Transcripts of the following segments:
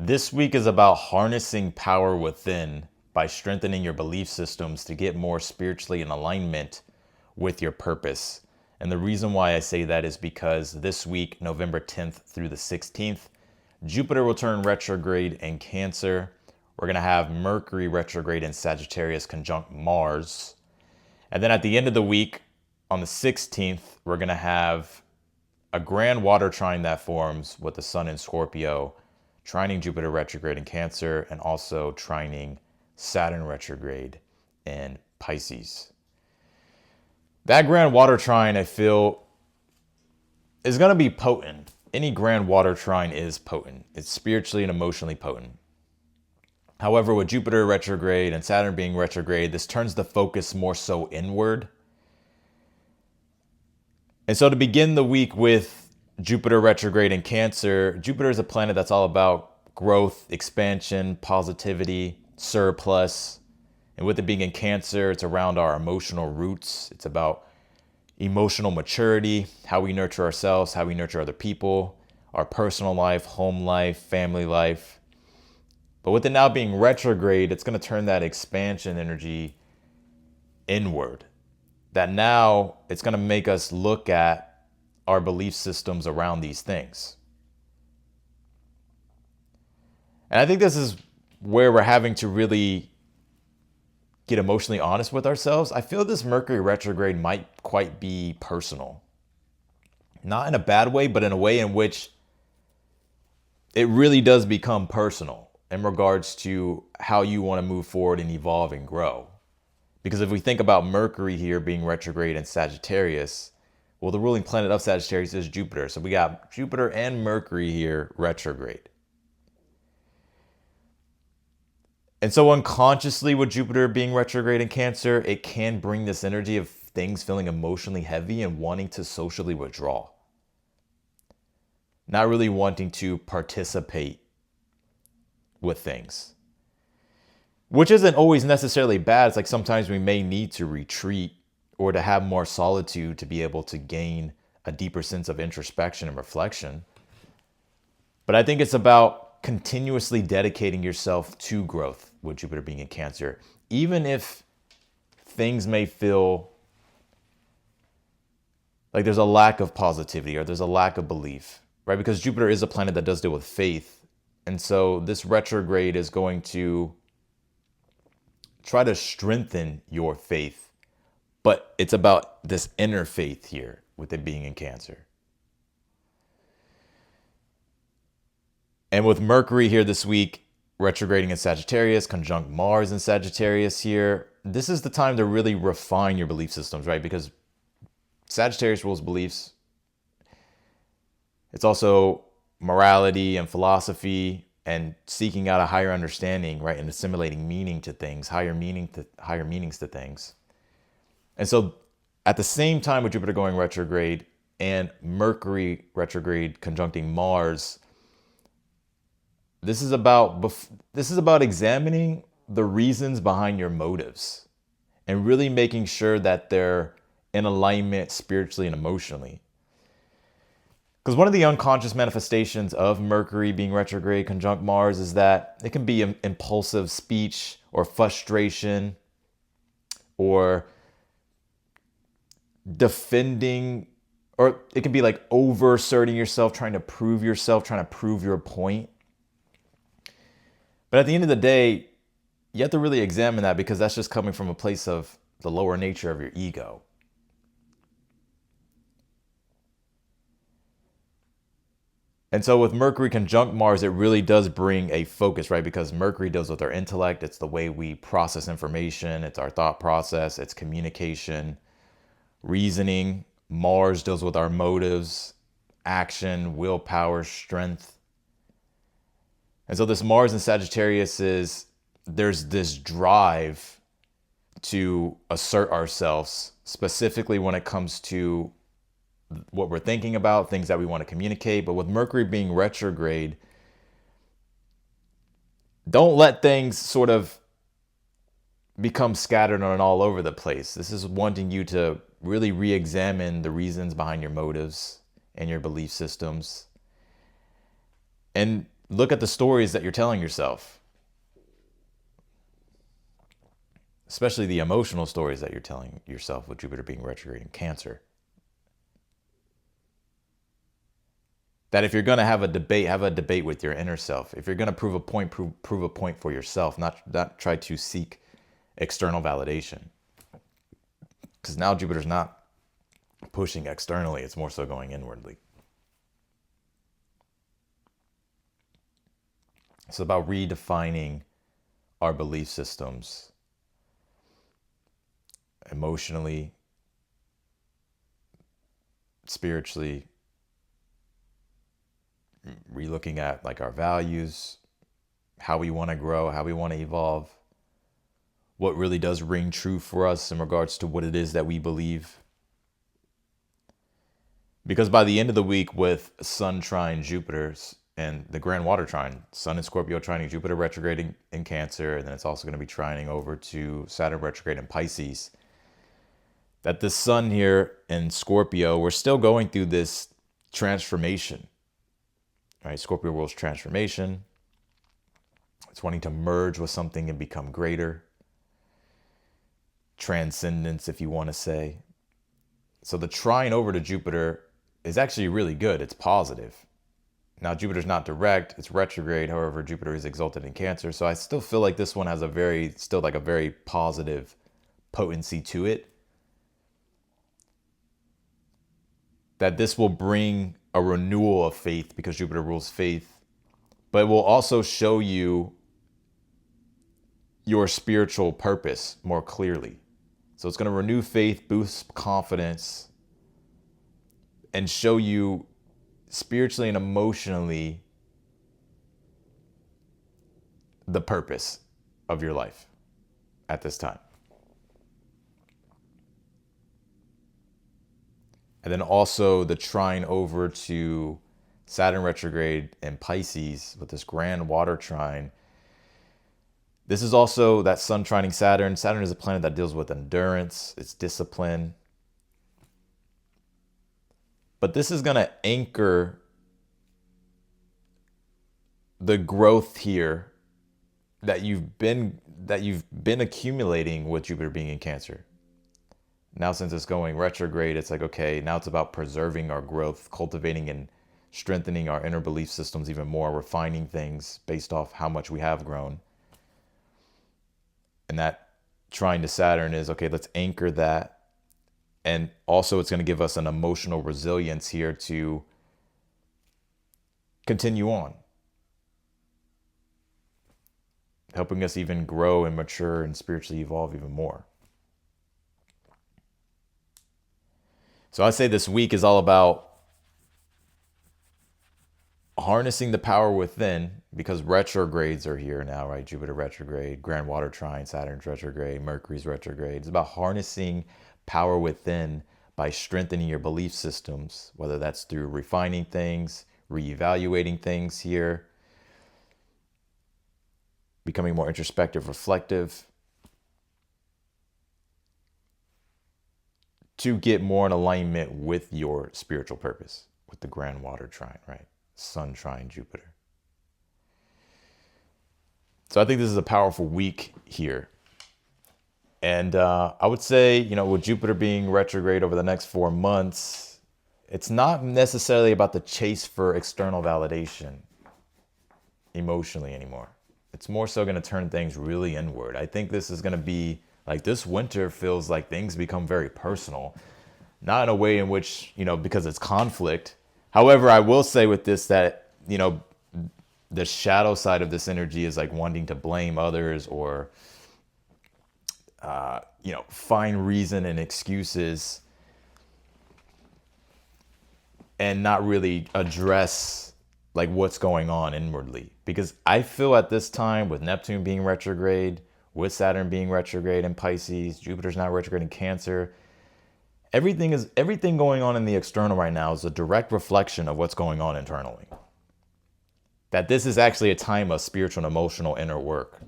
This week is about harnessing power within by strengthening your belief systems to get more spiritually in alignment with your purpose. And the reason why I say that is because this week, November 10th through the 16th, Jupiter will turn retrograde in Cancer. We're going to have Mercury retrograde in Sagittarius conjunct Mars. And then at the end of the week, on the 16th, we're going to have a grand water trine that forms with the Sun in Scorpio, trining Jupiter retrograde in Cancer, and also trining Saturn retrograde in Pisces. That grand water trine, I feel, is going to be potent. Any grand water trine is potent. It's spiritually and emotionally potent. However, with Jupiter retrograde and Saturn being retrograde, this turns the focus more so inward. And so to begin the week with Jupiter retrograde in Cancer, Jupiter is a planet that's all about growth, expansion, positivity, surplus. And with it being in Cancer, it's around our emotional roots. It's about emotional maturity, how we nurture ourselves, how we nurture other people, our personal life, home life, family life. But with it now being retrograde, it's going to turn that expansion energy inward. That now it's going to make us look at our belief systems around these things. And I think this is where we're having to really get emotionally honest with ourselves. I feel this Mercury retrograde might quite be personal. Not in a bad way, but in a way in which it really does become personal in regards to how you want to move forward and evolve and grow. Because if we think about Mercury here being retrograde in Sagittarius, well, the ruling planet of Sagittarius is Jupiter. So we got Jupiter and Mercury here retrograde. And so unconsciously with Jupiter being retrograde in Cancer, it can bring this energy of things feeling emotionally heavy and wanting to socially withdraw. Not really wanting to participate with things. Which isn't always necessarily bad. It's like sometimes we may need to retreat or to have more solitude to be able to gain a deeper sense of introspection and reflection. But I think it's about continuously dedicating yourself to growth with Jupiter being in Cancer. Even if things may feel like there's a lack of positivity or there's a lack of belief, right? Because Jupiter is a planet that does deal with faith. And so this retrograde is going to try to strengthen your faith, but it's about this inner faith here with it being in Cancer. And with Mercury here this week, retrograding in Sagittarius, conjunct Mars in Sagittarius here, this is the time to really refine your belief systems, right? Because Sagittarius rules beliefs. It's also morality and philosophy and seeking out a higher understanding, right? And assimilating meaning to things, higher meanings to things. And so at the same time with Jupiter going retrograde and Mercury retrograde conjuncting Mars, this is about examining the reasons behind your motives and really making sure that they're in alignment spiritually and emotionally. Because one of the unconscious manifestations of Mercury being retrograde conjunct Mars is that it can be impulsive speech or frustration or defending, or it can be like over-asserting yourself, trying to prove your point. But at the end of the day, you have to really examine that because that's just coming from a place of the lower nature of your ego. And so with Mercury conjunct Mars, it really does bring a focus, right? Because Mercury deals with our intellect. It's the way we process information. It's our thought process. It's communication, reasoning. Mars deals with our motives, action, willpower, strength. And so this Mars in Sagittarius there's this drive to assert ourselves, specifically when it comes to what we're thinking about, things that we want to communicate. But with Mercury being retrograde, don't let things sort of become scattered and all over the place. This is wanting you to really re-examine the reasons behind your motives and your belief systems. And Look at the stories that you're telling yourself, especially the emotional stories that you're telling yourself with Jupiter being retrograde in Cancer. That if you're going to have a debate with your inner self. If you're going to prove a point, prove a point for yourself, not try to seek external validation. Because now Jupiter's not pushing externally, it's more so going inwardly. It's about redefining our belief systems emotionally, spiritually, relooking at like our values, how we want to grow, how we want to evolve, what really does ring true for us in regards to what it is that we believe. Because by the end of the week with Sun trine Jupiter and the Grand Water trine, Sun in Scorpio trining Jupiter retrograding in Cancer, and then it's also going to be trining over to Saturn retrograde in Pisces, that the Sun here in Scorpio, we're still going through this transformation. Right? Scorpio rules transformation. It's wanting to merge with something and become greater. Transcendence, if you want to say. So the trine over to Jupiter is actually really good. It's positive. Now, Jupiter's not direct. It's retrograde. However, Jupiter is exalted in Cancer. So I still feel like this one has a very positive potency to it. That this will bring a renewal of faith because Jupiter rules faith, but it will also show you your spiritual purpose more clearly. So it's going to renew faith, boost confidence, and show you spiritually and emotionally the purpose of your life at this time. And then also the trine over to Saturn retrograde and Pisces with this Grand Water trine. This is also that Sun trining Saturn. Saturn is a planet that deals with endurance, it's discipline. But this is going to anchor the growth here that you've been accumulating with Jupiter being in Cancer. Now, since it's going retrograde, it's like, okay, now it's about preserving our growth, cultivating and strengthening our inner belief systems even more, refining things based off how much we have grown. And that trine to Saturn is, okay, let's anchor that. And also it's going to give us an emotional resilience here to continue on, helping us even grow and mature and spiritually evolve even more. So I say this week is all about harnessing the power within, because retrogrades are here now, right? Jupiter retrograde, Grand Water trine, Saturn's retrograde, Mercury's retrograde. It's about harnessing power within by strengthening your belief systems, whether that's through refining things, reevaluating things here, becoming more introspective, reflective, to get more in alignment with your spiritual purpose, with the Grand Water trine, right? Sun trine Jupiter. So I think this is a powerful week here. And I would say, with Jupiter being retrograde over the next 4 months, it's not necessarily about the chase for external validation emotionally anymore. It's more so going to turn things really inward. I think this is going to be like, this winter feels like things become very personal, not in a way in which, because it's conflict. However, I will say with this that, the shadow side of this energy is like wanting to blame others or, find reason and excuses and not really address like what's going on inwardly. Because I feel at this time, with Neptune being retrograde, with Saturn being retrograde in Pisces, Jupiter's not retrograde in Cancer, everything going on in the external right now is a direct reflection of what's going on internally. That this is actually a time of spiritual and emotional inner work.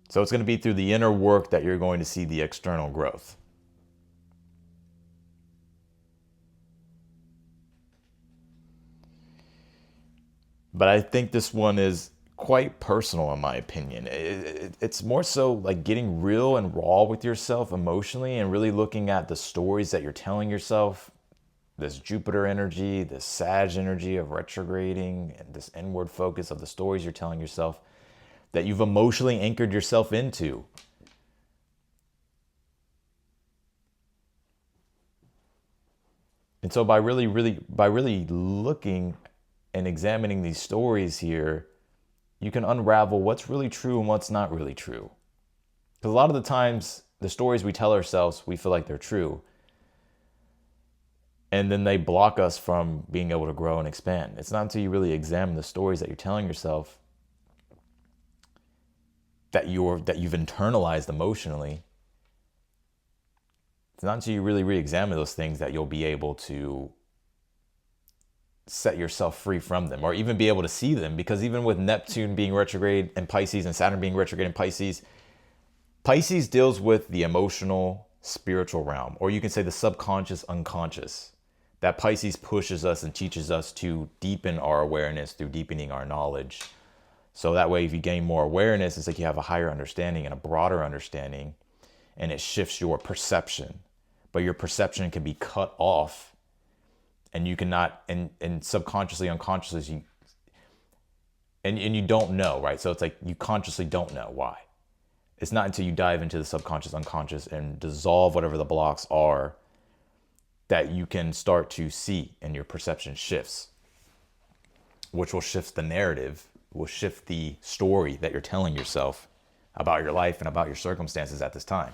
So it's going to be through the inner work that you're going to see the external growth. But I think this one is quite personal in my opinion. It's more so like getting real and raw with yourself emotionally and really looking at the stories that you're telling yourself. This Jupiter energy, this Sag energy of retrograding, and this inward focus of the stories you're telling yourself that you've emotionally anchored yourself into. And so by really looking and examining these stories here, you can unravel what's really true and what's not really true. Because a lot of the times, the stories we tell ourselves, we feel like they're true. And then they block us from being able to grow and expand. It's not until you really examine the stories that you're telling yourself that you've internalized emotionally. It's not until you really re-examine those things that you'll be able to set yourself free from them, or even be able to see them. Because even with Neptune being retrograde in Pisces and Saturn being retrograde in Pisces, Pisces deals with the emotional, spiritual realm, or you can say the subconscious, unconscious. That Pisces pushes us and teaches us to deepen our awareness through deepening our knowledge. So that way, if you gain more awareness, it's like you have a higher understanding and a broader understanding, and it shifts your perception. But your perception can be cut off, and you cannot, and subconsciously, unconsciously, and you don't know, right? So it's like you consciously don't know why. It's not until you dive into the subconscious, unconscious, and dissolve whatever the blocks are that you can start to see, and your perception shifts, which will shift the narrative, will shift the story that you're telling yourself about your life and about your circumstances at this time.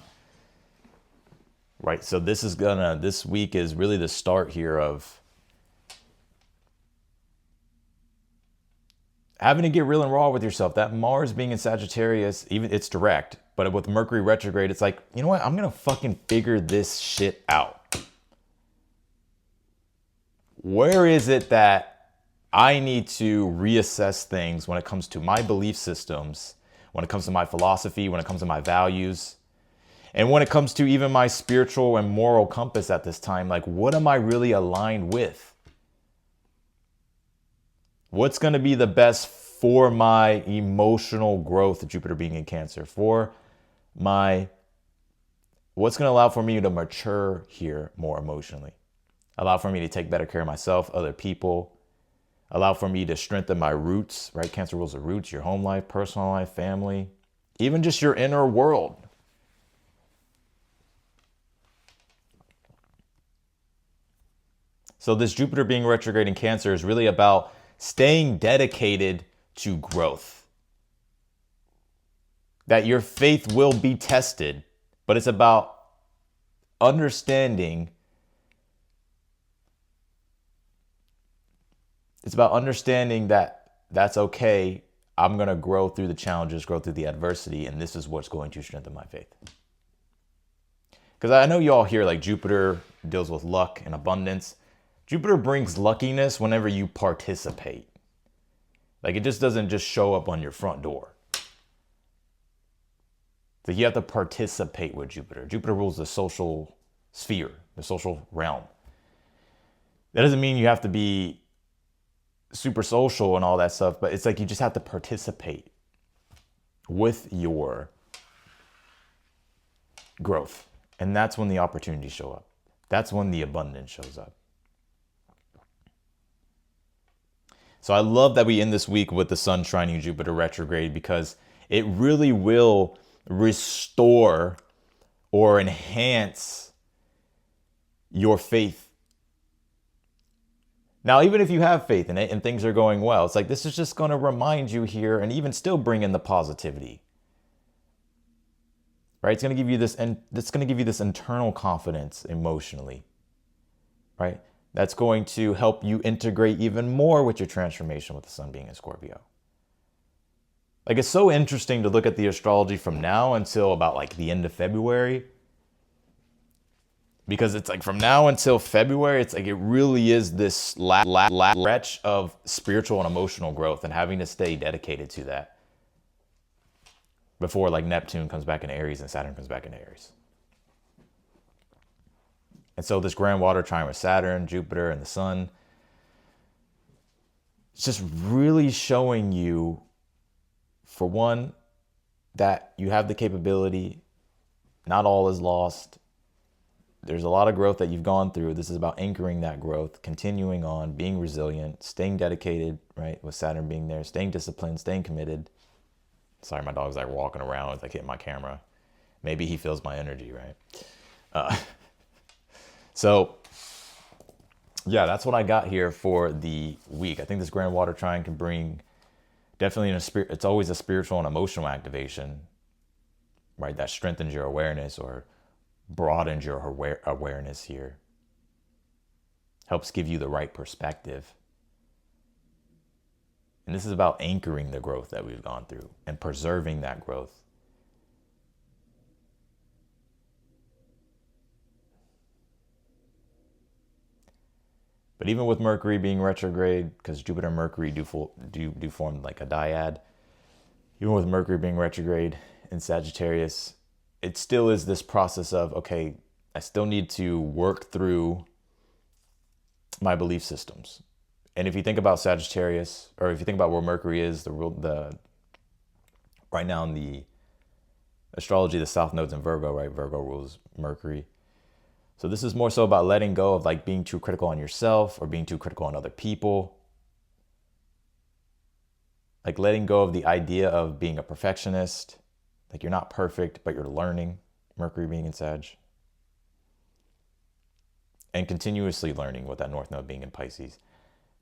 Right? So this week is really the start here of having to get real and raw with yourself. That Mars being in Sagittarius, even it's direct, but with Mercury retrograde, it's like, you know what? I'm going to fucking figure this shit out. Where is it that I need to reassess things when it comes to my belief systems, when it comes to my philosophy, when it comes to my values, and when it comes to even my spiritual and moral compass at this time? Like, what am I really aligned with? What's going to be the best for my emotional growth, Jupiter being in Cancer, for what's going to allow for me to mature here more emotionally? Allow for me to take better care of myself, other people. Allow for me to strengthen my roots, right? Cancer rules the roots, your home life, personal life, family, even just your inner world. So this Jupiter being retrograde in Cancer is really about staying dedicated to growth. That your faith will be tested, but it's about understanding. It's about understanding that that's okay. I'm going to grow through the challenges, grow through the adversity, and this is what's going to strengthen my faith. Because I know you all hear like Jupiter deals with luck and abundance. Jupiter brings luckiness whenever you participate. Like, it just doesn't just show up on your front door. So you have to participate with Jupiter. Jupiter rules the social sphere, the social realm. That doesn't mean you have to be super social and all that stuff, but it's like you just have to participate with your growth. And that's when the opportunities show up. That's when the abundance shows up. So I love that we end this week with the Sun trining Jupiter retrograde, because it really will restore or enhance your faith. Now, even if you have faith in it and things are going well, it's like this is just going to remind you here and even still bring in the positivity. Right? It's going to give you this, and it's going to give you this internal confidence emotionally. Right? That's going to help you integrate even more with your transformation with the Sun being in Scorpio. Like, it's so interesting to look at the astrology from now until about like the end of February. Because it's like from now until February, it's like it really is this stretch of spiritual and emotional growth, and having to stay dedicated to that before like Neptune comes back into Aries and Saturn comes back into Aries. And so this grand water trine with Saturn, Jupiter, and the Sun, it's just really showing you, for one, that you have the capability. Not all is lost. There's a lot of growth that you've gone through. This is about anchoring that growth, continuing on, being resilient, staying dedicated, right? With Saturn being there, staying disciplined, staying committed. Sorry, my dog's like walking around as I hit my camera. Maybe he feels my energy, right? So yeah, that's what I got here for the week. I think this grand water trine can bring definitely it's always a spiritual and emotional activation, right? That strengthens your awareness or broadens your awareness here. Helps give you the right perspective. And this is about anchoring the growth that we've gone through and preserving that growth. But even with Mercury being retrograde, because Jupiter and Mercury do form like a dyad, even with Mercury being retrograde in Sagittarius, it still is this process of, okay, I still need to work through my belief systems. And if you think about Sagittarius, or if you think about where Mercury is, right now in the astrology, the South Node's in Virgo, right? Virgo rules Mercury. So this is more so about letting go of like being too critical on yourself or being too critical on other people. Like letting go of the idea of being a perfectionist. Like you're not perfect, but you're learning. Mercury being in Sag. And continuously learning with that North Node being in Pisces.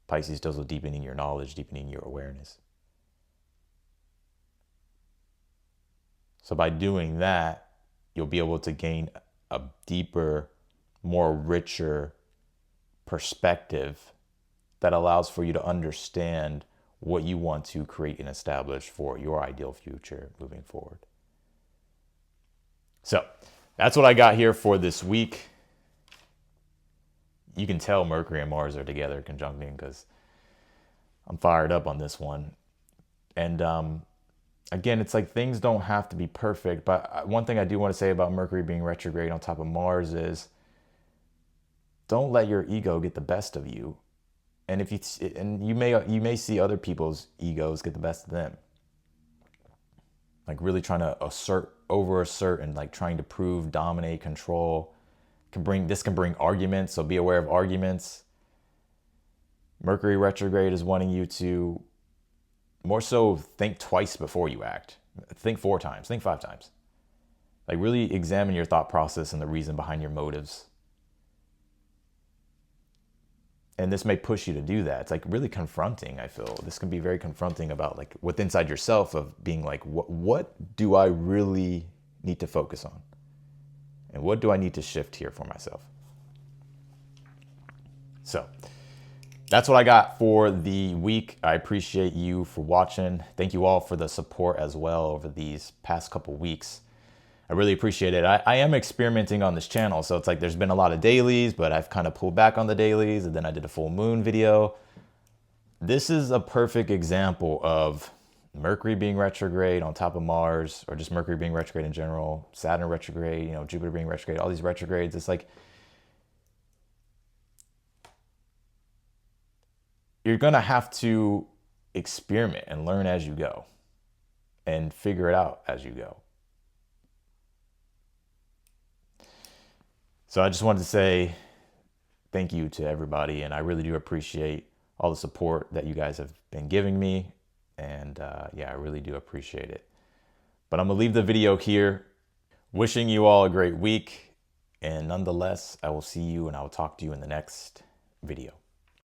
Pisces deals with deepening your knowledge, deepening your awareness. So by doing that, you'll be able to gain a deeper, more richer perspective that allows for you to understand what you want to create and establish for your ideal future moving forward. So that's what I got here for this week. You can tell Mercury and Mars are together conjuncting because I'm fired up on this one. And again, it's like things don't have to be perfect. But one thing I do want to say about Mercury being retrograde on top of Mars is don't let your ego get the best of you. And you may see other people's egos get the best of them. Like really trying to over assert and like trying to prove, dominate, control. This can bring arguments, so be aware of arguments. Mercury retrograde is wanting you to more so think twice before you act. Think 4 times, think 5 times. Like really examine your thought process and the reason behind your motives. And this may push you to do that. It's like really confronting, I feel. This can be very confronting about like what's inside yourself of being like, what do I really need to focus on? And what do I need to shift here for myself? So that's what I got for the week. I appreciate you for watching. Thank you all for the support as well over these past couple weeks. I really appreciate it. I am experimenting on this channel. So it's like there's been a lot of dailies, but I've kind of pulled back on the dailies. And then I did a full moon video. This is a perfect example of Mercury being retrograde on top of Mars, or just Mercury being retrograde in general, Saturn retrograde, Jupiter being retrograde, all these retrogrades. It's like you're going to have to experiment and learn as you go and figure it out as you go. So I just wanted to say thank you to everybody. And I really do appreciate all the support that you guys have been giving me. And yeah, I really do appreciate it. But I'm going to leave the video here. Wishing you all a great week. And nonetheless, I will see you and I will talk to you in the next video.